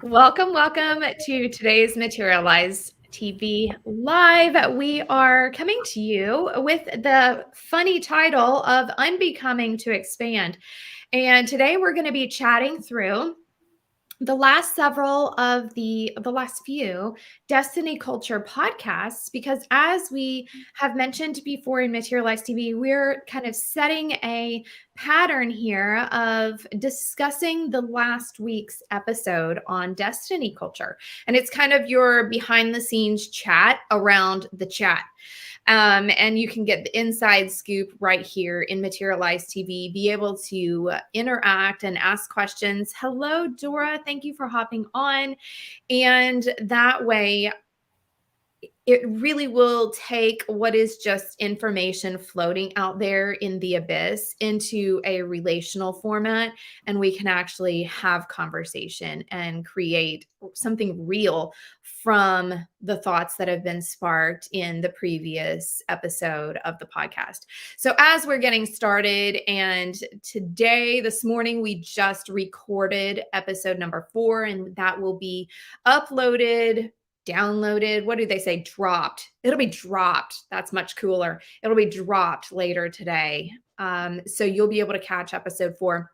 Welcome to today's Materialize TV Live. We are coming to you with the funny title of Unbecoming to Expand. And today we're going to be chatting through the last several of the last few Destiny Culture podcasts, because as we have mentioned before in Materialize TV, we're kind of setting a pattern here of discussing the last week's episode on Destiny Culture. And it's kind of your behind the scenes chat around the chat. And you can get the inside scoop right here in Materialize TV, be able to interact and ask questions. Hello, Dora. Thank you for hopping on. And that way, it really will take what is just information floating out there in the abyss into a relational format, and we can actually have conversation and create something real from the thoughts that have been sparked in the previous episode of the podcast. So as we're getting started, and this morning, we just recorded episode number 4, and that will be uploaded, downloaded. What do they say? Dropped. It'll be dropped. That's much cooler. It'll be dropped later today. So you'll be able to catch episode 4.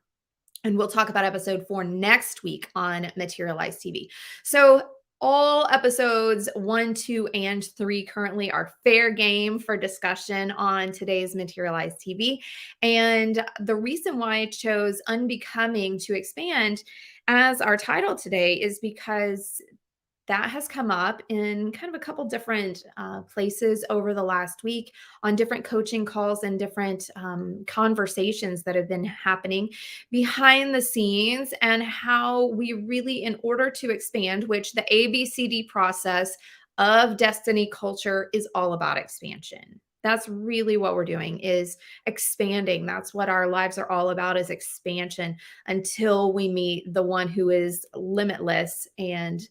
And we'll talk about episode 4 next week on Materialize TV. So all episodes 1, 2, and 3 currently are fair game for discussion on today's Materialize TV. And the reason why I chose Unbecoming to Expand as our title today is because that has come up in kind of a couple different places over the last week on different coaching calls and different conversations that have been happening behind the scenes, and how we really, in order to expand, which the ABCD process of Destiny Culture is all about expansion. That's really what we're doing, is expanding. That's what our lives are all about, is expansion, until we meet the one who is limitless and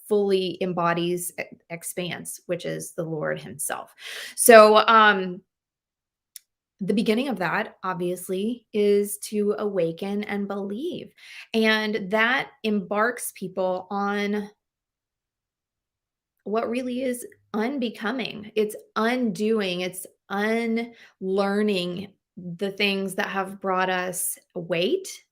fully embodies expanse, which is the Lord himself. So the beginning of that, obviously, is to awaken and believe. And that embarks people on what really is unbecoming. It's undoing, it's unlearning the things that have brought us weight.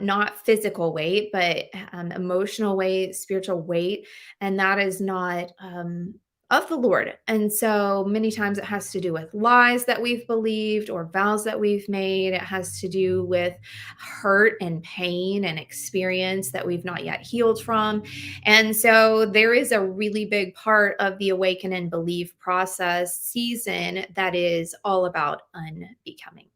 Not physical weight, but emotional weight, spiritual weight. And that is not of the Lord. And so many times it has to do with lies that we've believed or vows that we've made. It has to do with hurt and pain and experience that we've not yet healed from. And so there is a really big part of the awaken and believe process season that is all about unbecoming.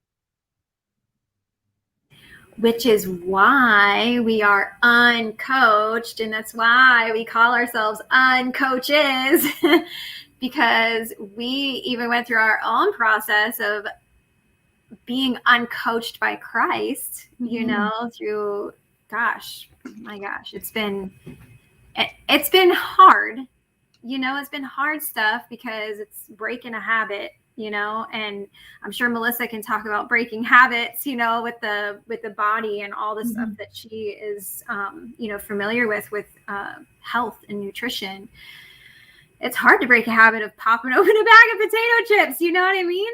Which is why we are uncoached, and that's why we call ourselves uncoaches, because we even went through our own process of being uncoached by Christ, through, my gosh, it's been hard, it's been hard stuff, because it's breaking a habit, and I'm sure Melissa can talk about breaking habits, with the body and all the stuff that she is, familiar with health and nutrition. It's hard to break a habit of popping open a bag of potato chips. You know what I mean?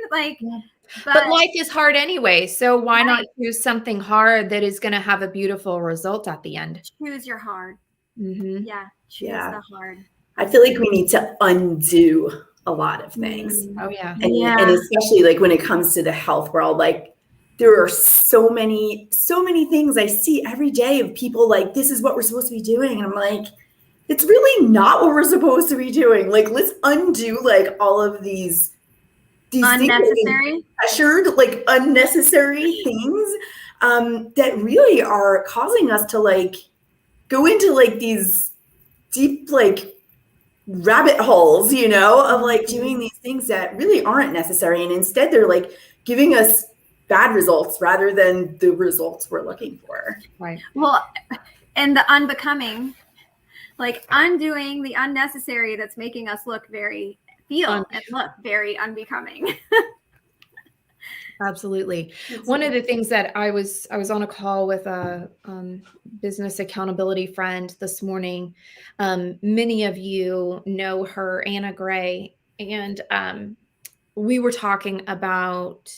But life is hard anyway. So why not choose something hard that is going to have a beautiful result at the end? Choose your hard. Yeah. Choose the hard. I feel like we need to undo a lot of things. Oh yeah. And especially like when it comes to the health world, like there are so many things I see every day of people like, this is what we're supposed to be doing. And I'm like, it's really not what we're supposed to be doing. Like, let's undo like all of these unnecessary, pressured, like unnecessary things that really are causing us to like go into like these deep, like rabbit holes, of like doing these things that really aren't necessary. And instead they're like giving us bad results rather than the results we're looking for. Right. Well, and the unbecoming, like undoing the unnecessary that's making us look very unbecoming. Absolutely. One of the things that I was on a call with a business accountability friend this morning. Many of you know her, Anna Gray, and we were talking about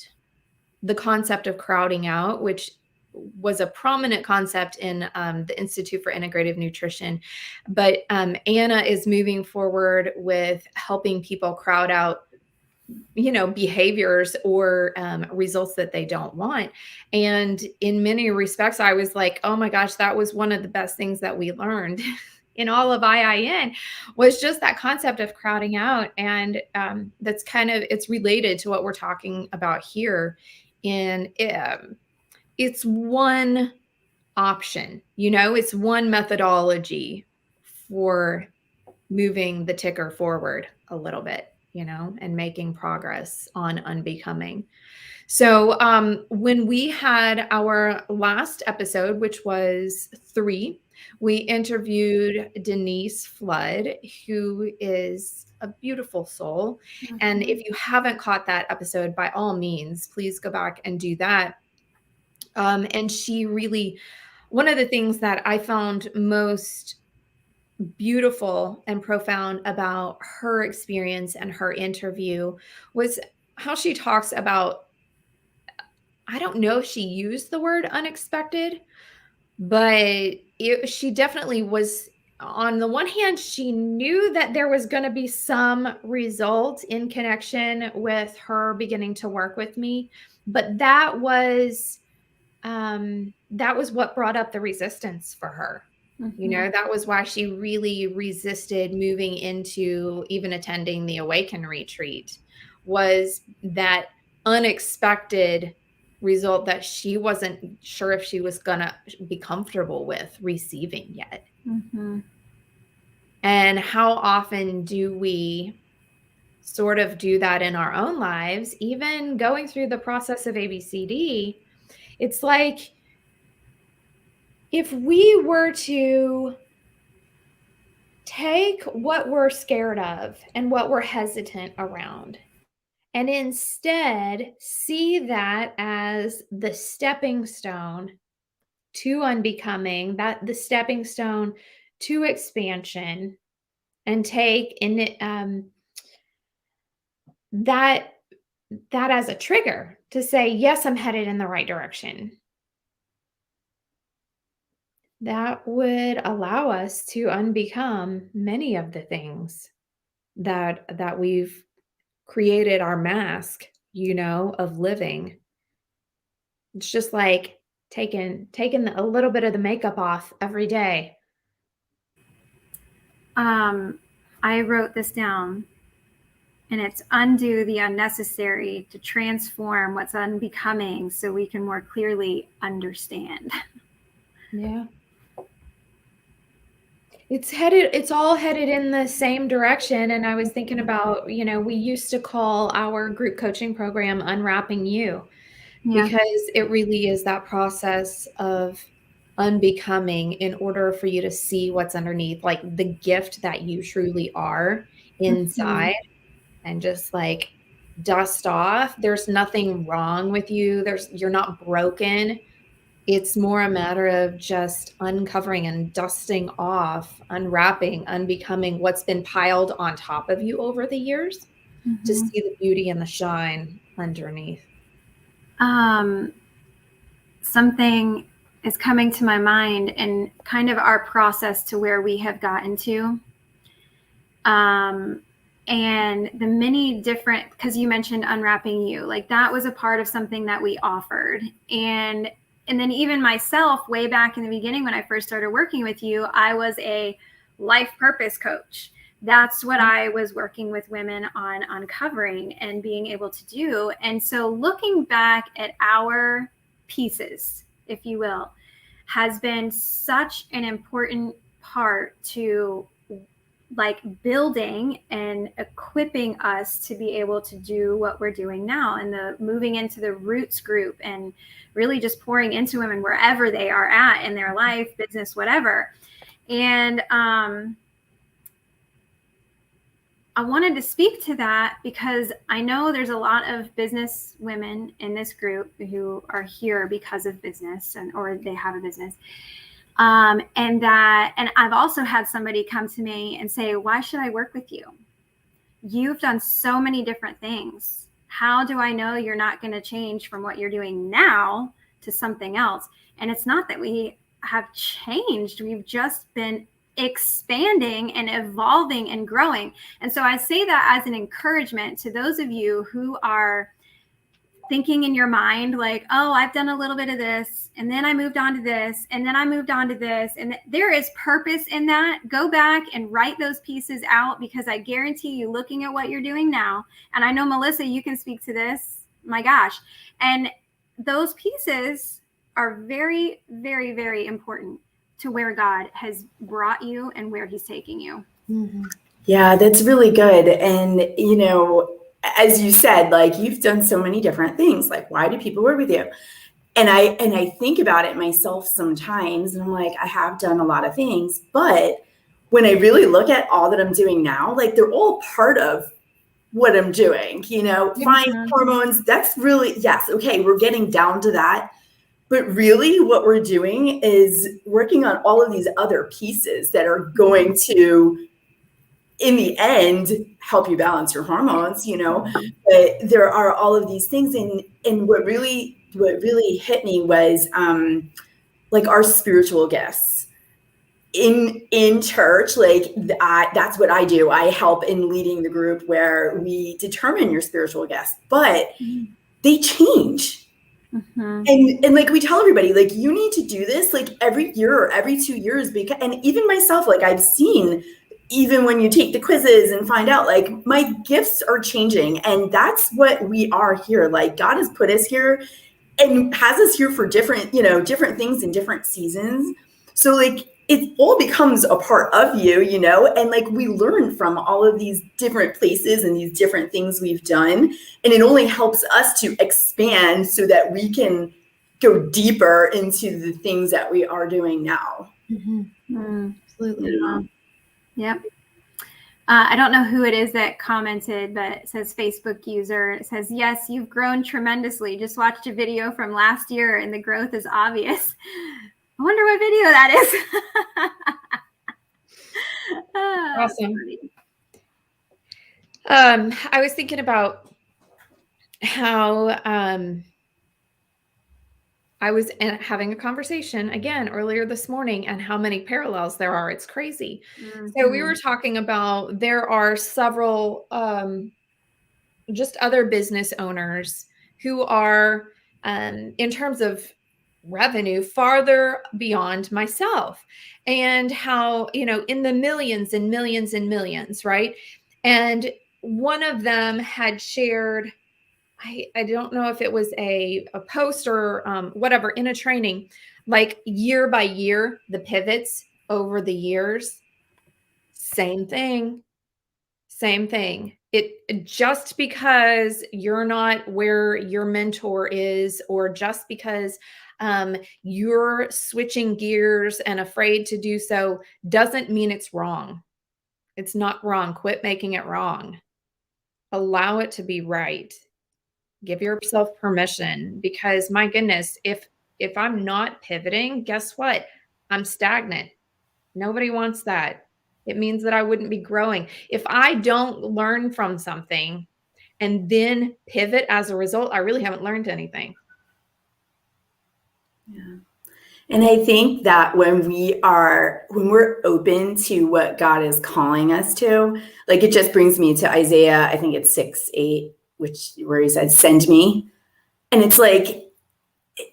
the concept of crowding out, which was a prominent concept in the Institute for Integrative Nutrition. But Anna is moving forward with helping people crowd out behaviors or results that they don't want. And in many respects, I was like, oh my gosh, that was one of the best things that we learned in all of IIN, was just that concept of crowding out. And that's it's related to what we're talking about here. And it's one option, it's one methodology for moving the ticker forward a little bit, and making progress on unbecoming. So when we had our last episode, which was 3, we interviewed Denise Flood, who is a beautiful soul. Mm-hmm. And if you haven't caught that episode, by all means, please go back and do that. And she really, one of the things that I found most beautiful and profound about her experience and her interview was how she talks about, I don't know if she used the word unexpected, but she definitely was. On the one hand, she knew that there was going to be some result in connection with her beginning to work with me, but that was what brought up the resistance for her. Mm-hmm. That was why she really resisted moving into even attending the Awaken retreat, was that unexpected result that she wasn't sure if she was going to be comfortable with receiving yet. Mm-hmm. And how often do we sort of do that in our own lives, even going through the process of ABCD? It's like, if we were to take what we're scared of and what we're hesitant around, and instead see that as the stepping stone to unbecoming, that the stepping stone to expansion, and take in that as a trigger to say, yes, I'm headed in the right direction. That would allow us to unbecome many of the things that we've created our mask, of living. It's just like taking a little bit of the makeup off every day. I wrote this down, and it's undo the unnecessary to transform what's unbecoming so we can more clearly understand. Yeah. It's all headed in the same direction. And I was thinking about, we used to call our group coaching program Unwrapping You, because it really is that process of unbecoming in order for you to see what's underneath, like the gift that you truly are inside, and just like dust off. There's nothing wrong with you. You're not broken. It's more a matter of just uncovering and dusting off, unwrapping, unbecoming what's been piled on top of you over the years, to see the beauty and the shine underneath. Something is coming to my mind, and kind of our process to where we have gotten to. And the many different, because you mentioned Unwrapping You, like that was a part of something that we offered. And then even myself, way back in the beginning, when I first started working with you, I was a life purpose coach. That's what I was working with women on uncovering and being able to do. And so looking back at our pieces, if you will, has been such an important part to like building and equipping us to be able to do what we're doing now, and the moving into the Roots group and really just pouring into women wherever they are at in their life, business, whatever. And I wanted to speak to that because I know there's a lot of business women in this group who are here because of business or they have a business. And I've also had somebody come to me and say, why should I work with you? You've done so many different things. How do I know you're not going to change from what you're doing now to something else? And it's not that we have changed. We've just been expanding and evolving and growing. And so I say that as an encouragement to those of you who are thinking in your mind, like, oh, I've done a little bit of this, and then I moved on to this, and then I moved on to this. And there is purpose in that. Go back and write those pieces out, because I guarantee you, looking at what you're doing now, and I know, Melissa, you can speak to this, my gosh, and those pieces are very, very, very important to where God has brought you and where he's taking you. Mm-hmm. Yeah, that's really good. And, you know, as you said, like, you've done so many different things. Like, why do people work with you? And I think about it myself sometimes, and I'm like, I have done a lot of things, but when I really look at all that I'm doing now, like, they're all part of what I'm doing, you know, fine, hormones, that's really, yes. Okay. We're getting down to that. But really what we're doing is working on all of these other pieces that are going to, in the end, help you balance your hormones, you know. But there are all of these things, and what really hit me was like our spiritual gifts in church. Like, that's what I do. I help in leading the group where we determine your spiritual gifts, but they change. Mm-hmm. And like, we tell everybody, like, you need to do this like every year or every 2 years, because, and even myself, like, I've seen, even when you take the quizzes and find out, like, my gifts are changing. And that's what we are here. Like, God has put us here and has us here for different, you know, different things in different seasons. So like, it all becomes a part of you, you know, and like, we learn from all of these different places and these different things we've done. And it only helps us to expand so that we can go deeper into the things that we are doing now. Mm-hmm. Absolutely. Yeah. Yep. I don't know who it is that commented, but it says Facebook user. It says, yes, you've grown tremendously. Just watched a video from last year and the growth is obvious. I wonder what video that is. Awesome. I was thinking about how I was having a conversation again earlier this morning, and how many parallels there are. It's crazy. Mm-hmm. So we were talking about, there are several just other business owners who are, in terms of revenue, farther beyond myself, and how, you know, in the millions and millions and millions, right? And one of them had shared, I don't know if it was a post or whatever, in a training, like, year by year, the pivots over the years, same thing. It just because you're not where your mentor is, or just because you're switching gears and afraid to do so, doesn't mean it's wrong. It's not wrong. Quit making it wrong. Allow it to be right. Give yourself permission, because my goodness, if I'm not pivoting, guess what? I'm stagnant. Nobody wants that. It means that I wouldn't be growing. If I don't learn from something and then pivot as a result, I really haven't learned anything. Yeah. And I think that when we're open to what God is calling us to, like, it just brings me to Isaiah, I think it's 6:8, where he said, send me. And it's like,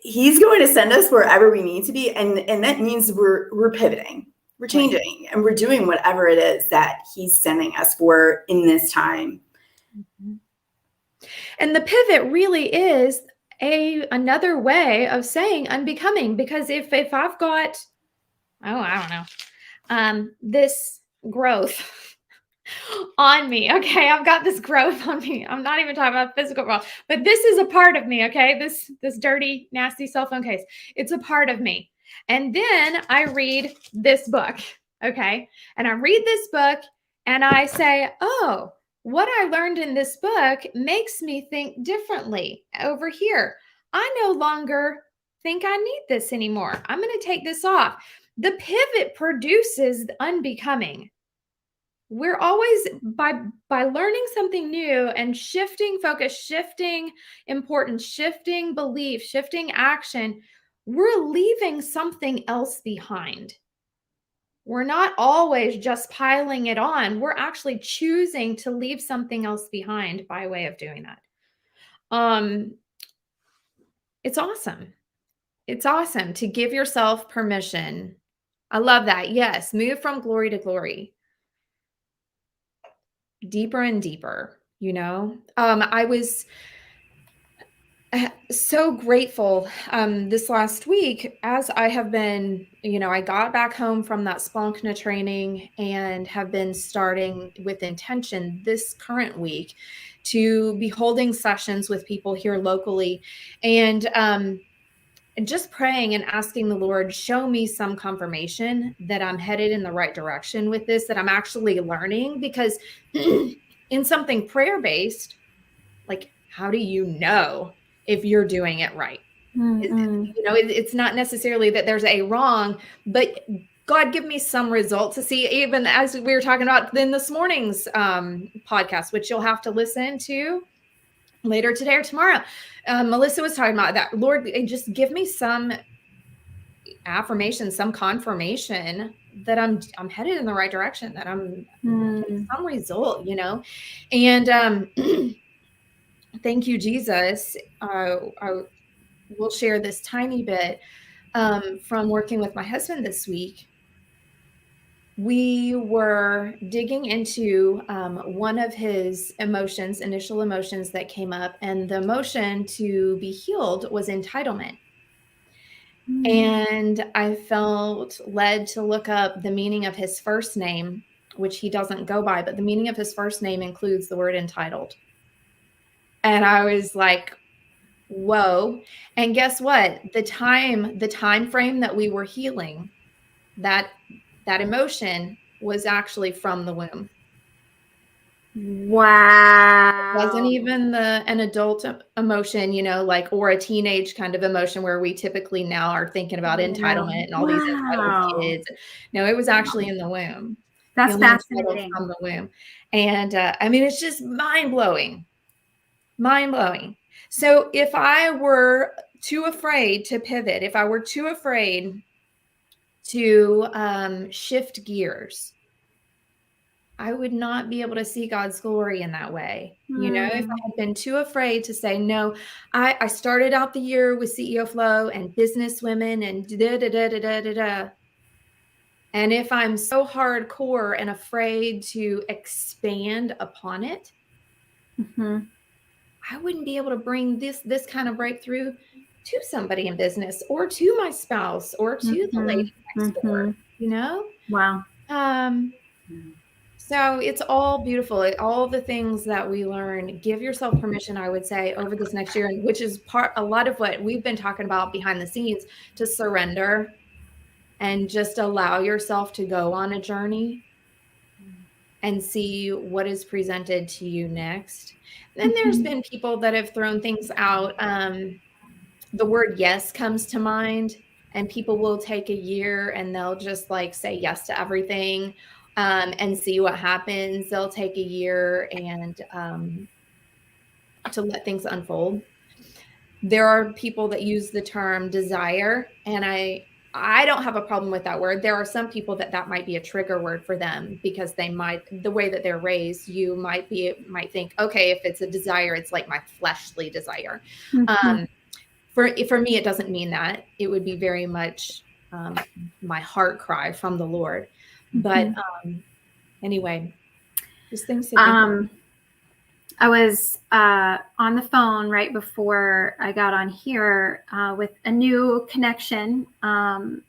he's going to send us wherever we need to be. And that means we're pivoting, we're changing, and we're doing whatever it is that he's sending us for in this time. Mm-hmm. And the pivot really is another way of saying unbecoming, because if I've got, I don't know, this growth on me, okay, I've got this growth on me. I'm not even talking about physical growth, but this is a part of me, okay? This dirty, nasty cell phone case, it's a part of me. And then I read this book, okay? And I read this book, and I say, oh, what I learned in this book makes me think differently over here. I no longer think I need this anymore. I'm going to take this off. The pivot produces unbecoming. We're always by learning something new and shifting focus, shifting importance, shifting belief, shifting action, we're leaving something else behind. We're not always just piling it on. We're actually choosing to leave something else behind by way of doing that. It's awesome. It's awesome to give yourself permission. I love that. Yes, move from glory to glory. Deeper and deeper, you know? I was so grateful this last week as I have been, I got back home from that Splunkna training and have been starting with intention this current week to be holding sessions with people here locally and just praying and asking the Lord, show me some confirmation that I'm headed in the right direction with this, that I'm actually learning, because in something prayer-based, like, how do you know if you're doing it right? It's not necessarily that there's a wrong, but God, give me some results to see, even as we were talking about in this morning's podcast, which you'll have to listen to later today or tomorrow. Melissa was talking about that. Lord, just give me some affirmation, some confirmation that I'm headed in the right direction, that I'm getting some result, and thank you, Jesus. I will share this tiny bit from working with my husband this week. We were digging into one of his initial emotions that came up, and the emotion to be healed was entitlement. And I felt led to look up the meaning of his first name, which he doesn't go by, but the meaning of his first name includes the word entitled. And I was like, whoa. And guess what? The time frame that we were healing, that emotion was actually from the womb. Wow. It wasn't even an adult emotion, or a teenage kind of emotion where we typically now are thinking about entitlement and all these entitled kids. No, it was actually in the womb. That's fascinating. From the womb. And it's just mind-blowing. Mind-blowing. So if I were too afraid to pivot, if I were too afraid to shift gears, I would not be able to see God's glory in that way. If I had been too afraid to say, no, I started out the year with CEO Flow and business women and da-da-da-da-da-da-da. And if I'm so hardcore and afraid to expand upon it, I wouldn't be able to bring this kind of breakthrough to somebody in business, or to my spouse, or to the lady next door, Wow. So it's all beautiful. All the things that we learn, give yourself permission, I would say, over this next year, which is a lot of what we've been talking about behind the scenes, to surrender and just allow yourself to go on a journey and see what is presented to you next. Then there's been people that have thrown things out. The word yes comes to mind, and people will take a year and they'll just say yes to everything. And see what happens. They'll take a year and to let things unfold. There are people that use the term desire, and I don't have a problem with that word. There are some people that might be a trigger word for them, because they might, the way that they're raised, you might think, okay, if it's a desire, it's like my fleshly desire. For me, it doesn't mean that. It would be very much my heart cry from the Lord. But anyway, just things to think about. I was on the phone right before I got on here with a new connection from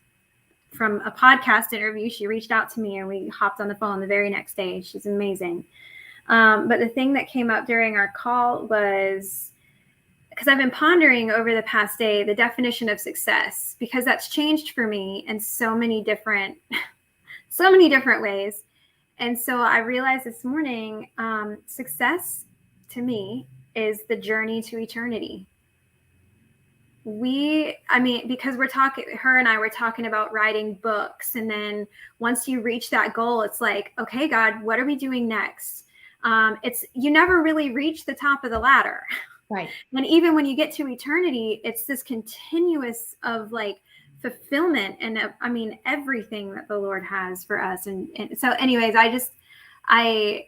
a podcast interview. She reached out to me and we hopped on the phone the very next day. She's amazing. But the thing that came up during our call was, because I've been pondering over the past day the definition of success, because that's changed for me in so many different ways. And so I realized this morning, success to me is the journey to eternity. Because her and I were talking about writing books. And then once you reach that goal, it's like, okay, God, what are we doing next? You never really reach the top of the ladder. Right. And even when you get to eternity, it's this continuous of like fulfillment and everything that the Lord has for us. And so anyways, I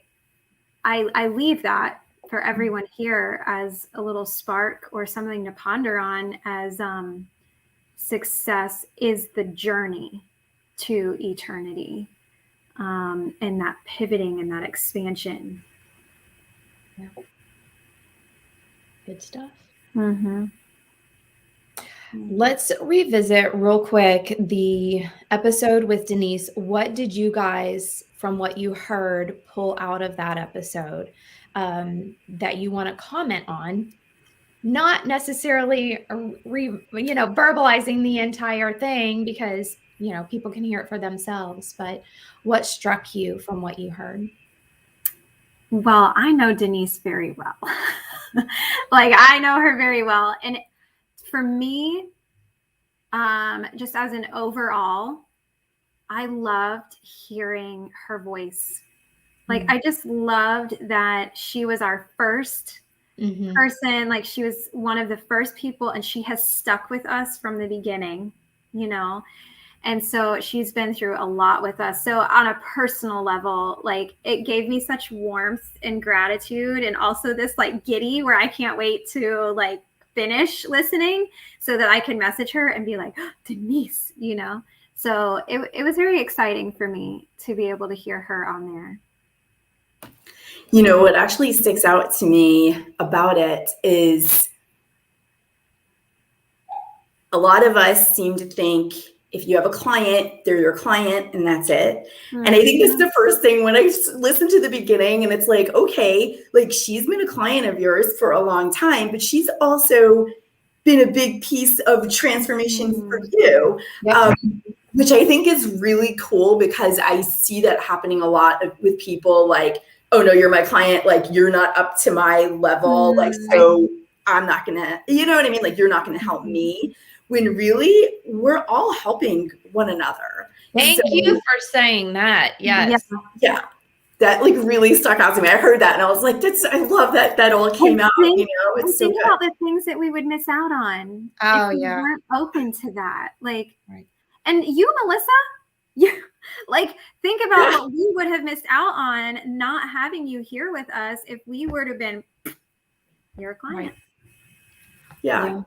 leave that for everyone here as a little spark or something to ponder on, as success is the journey to eternity, and that pivoting and that expansion. Yeah. Good stuff. Mm-hmm. Let's revisit real quick the episode with Denise. What did you guys, from what you heard, pull out of that episode that you want to comment on? Not necessarily, verbalizing the entire thing, because, people can hear it for themselves, but what struck you from what you heard? Well, I know Denise very well. Like, I know her very well. And for me, just as an overall, I loved hearing her voice. Like, I just loved that she was our first person. Like, she was one of the first people, and she has stuck with us from the beginning, And so she's been through a lot with us. So on a personal level, like, it gave me such warmth and gratitude, and also this like giddy where I can't wait to like finish listening so that I can message her and be like, oh, Denise, So it was very exciting for me to be able to hear her on there. What actually sticks out to me about it is a lot of us seem to think if you have a client, they're your client and that's it. Mm-hmm. And I think that's the first thing when I listen to the beginning, and it's like, okay, like, she's been a client of yours for a long time, but she's also been a big piece of transformation for you, which I think is really cool, because I see that happening a lot with people, like, oh no, you're my client, like, you're not up to my level, like, so I'm not gonna, you know what I mean? Like, you're not gonna help me. When really we're all helping one another. Thank you for saying that. Yes. Yeah. That like really stuck out to me. I heard that and I was like, I love that all came out. It's so good. About the things that we would miss out on. Oh, if we yeah. weren't open to that. Like, right. And you, Melissa, like, think about what we would have missed out on not having you here with us if we were to have been your client. Right. Yeah.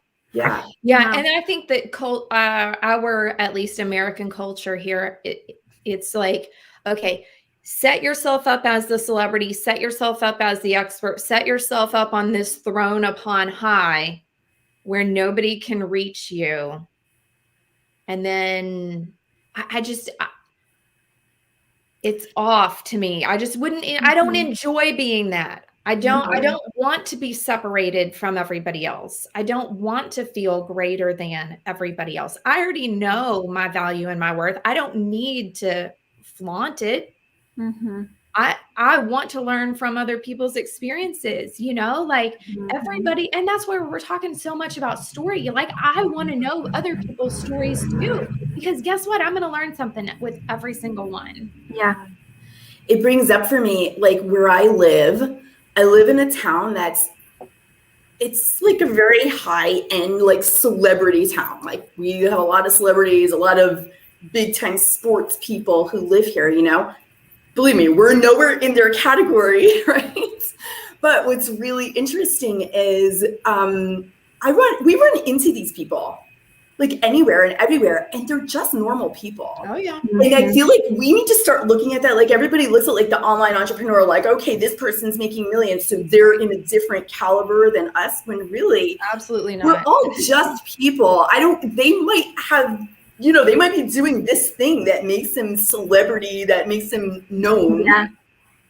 Yeah. And I think that our, at least American culture here, it's like, okay, set yourself up as the celebrity, set yourself up as the expert, set yourself up on this throne upon high where nobody can reach you. And then it's off to me. I just wouldn't, I don't enjoy being that. I don't want to be separated from everybody else. I don't want to feel greater than everybody else. I already know my value and my worth. I don't need to flaunt it. Mm-hmm. I want to learn from other people's experiences, like everybody. And that's where we're talking so much about story. Like, I want to know other people's stories too, because guess what? I'm going to learn something with every single one. Yeah. It brings up for me, like, where I live in a town it's like a very high end, like, celebrity town. Like, we have a lot of celebrities, a lot of big time sports people who live here, Believe me, we're nowhere in their category, right? But what's really interesting is we run into these people like anywhere and everywhere, and they're just normal people. Oh yeah. And I feel like we need to start looking at that. Like, everybody looks at like the online entrepreneur, like, okay, this person's making millions, so they're in a different caliber than us, when really absolutely not. We're all just people. They might have, they might be doing this thing that makes them celebrity, that makes them known,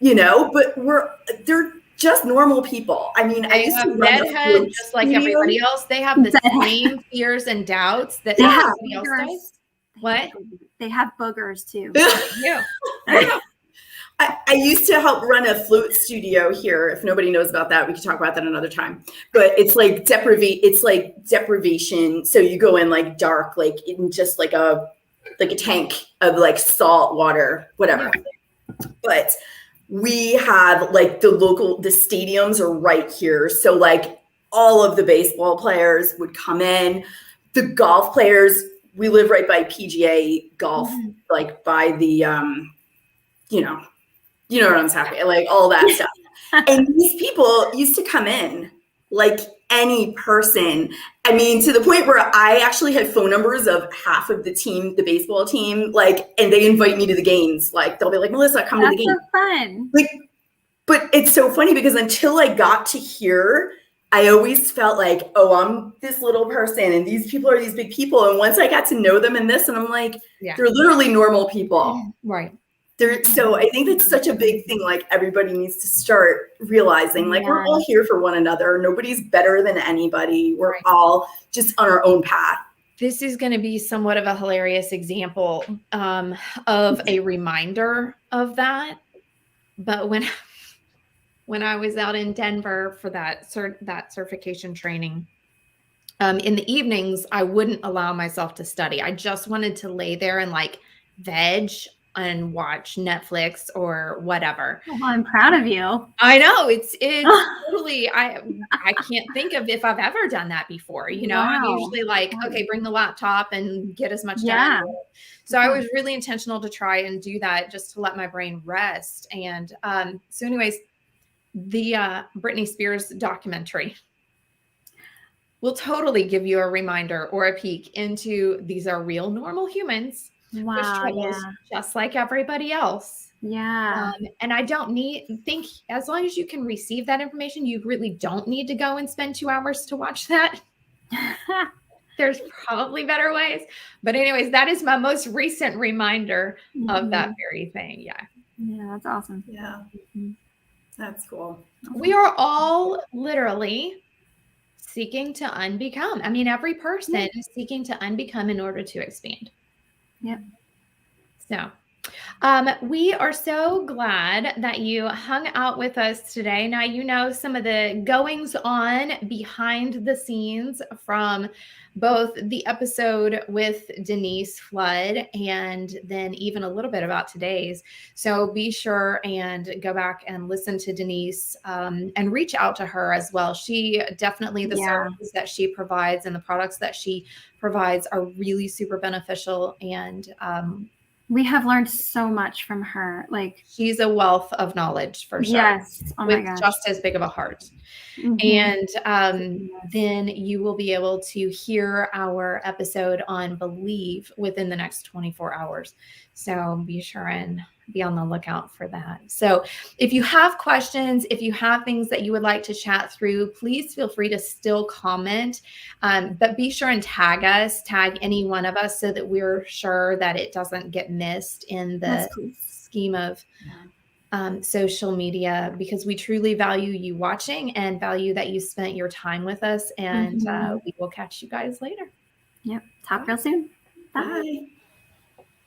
but they're just normal people. I mean, I used to run head just like everybody else. They have the same fears and doubts that everybody else does. What? They have boogers too. Yeah. I used to help run a float studio here. If nobody knows about that, we can talk about that another time. But it's like deprivation. So you go in like dark, like in just like a tank of like salt water, whatever. Yeah. But we have like the stadiums are right here. So like all of the baseball players would come in. The golf players, we live right by PGA golf, like by the, you know what I'm talking, like all that stuff. And these people used to come in like any person. I mean, to the point where I actually had phone numbers of half of the team, the baseball team, like, and they invite me to the games. Like, they'll be like, Melissa, come to the game. That's so fun. Like, but it's so funny because until I got to here, I always felt like, oh, I'm this little person and these people are these big people. And once I got to know them in this, and I'm like, they're literally normal people. Right. So I think that's such a big thing. Like everybody needs to start realizing like we're all here for one another. Nobody's better than anybody. We're all just on our own path. This is going to be somewhat of a hilarious example of a reminder of that. But when I was out in Denver for that certification training, in the evenings, I wouldn't allow myself to study. I just wanted to lay there and like veg and watch Netflix or whatever. Well, I'm proud of you. I know it's totally, I can't think of if I've ever done that before. You know, I'm usually like, okay, bring the laptop and get as much done. So I was really intentional to try and do that just to let my brain rest. And so anyways, the Britney Spears documentary will totally give you a reminder or a peek into these are real normal humans. With struggles, just like everybody else. And I don't think as long as you can receive that information, you really don't need to go and spend 2 hours to watch that. There's probably better ways. But anyways, that is my most recent reminder of that very thing. Yeah, that's awesome. Yeah, that's cool. We are all literally seeking to unbecome. I mean, every person is seeking to unbecome in order to expand. Yep. So we are so glad that you hung out with us today. Now, you know some of the goings on behind the scenes from both the episode with Denise Flood and then even a little bit about today's. So be sure and go back and listen to Denise and reach out to her as well. She definitely, the services that she provides and the products that she provides are really super beneficial. And we have learned so much from her. Like she's a wealth of knowledge for sure. Yes. Oh my gosh. Just as big of a heart. And then you will be able to hear our episode on Believe within the next 24 hours. So be sure and be on the lookout for that. So if you have questions, if you have things that you would like to chat through, please feel free to still comment, but be sure and tag any one of us so that we're sure that it doesn't get missed in the scheme of social media, because we truly value you watching and value that you spent your time with us, and we will catch you guys later. Yep. Talk real soon. Bye.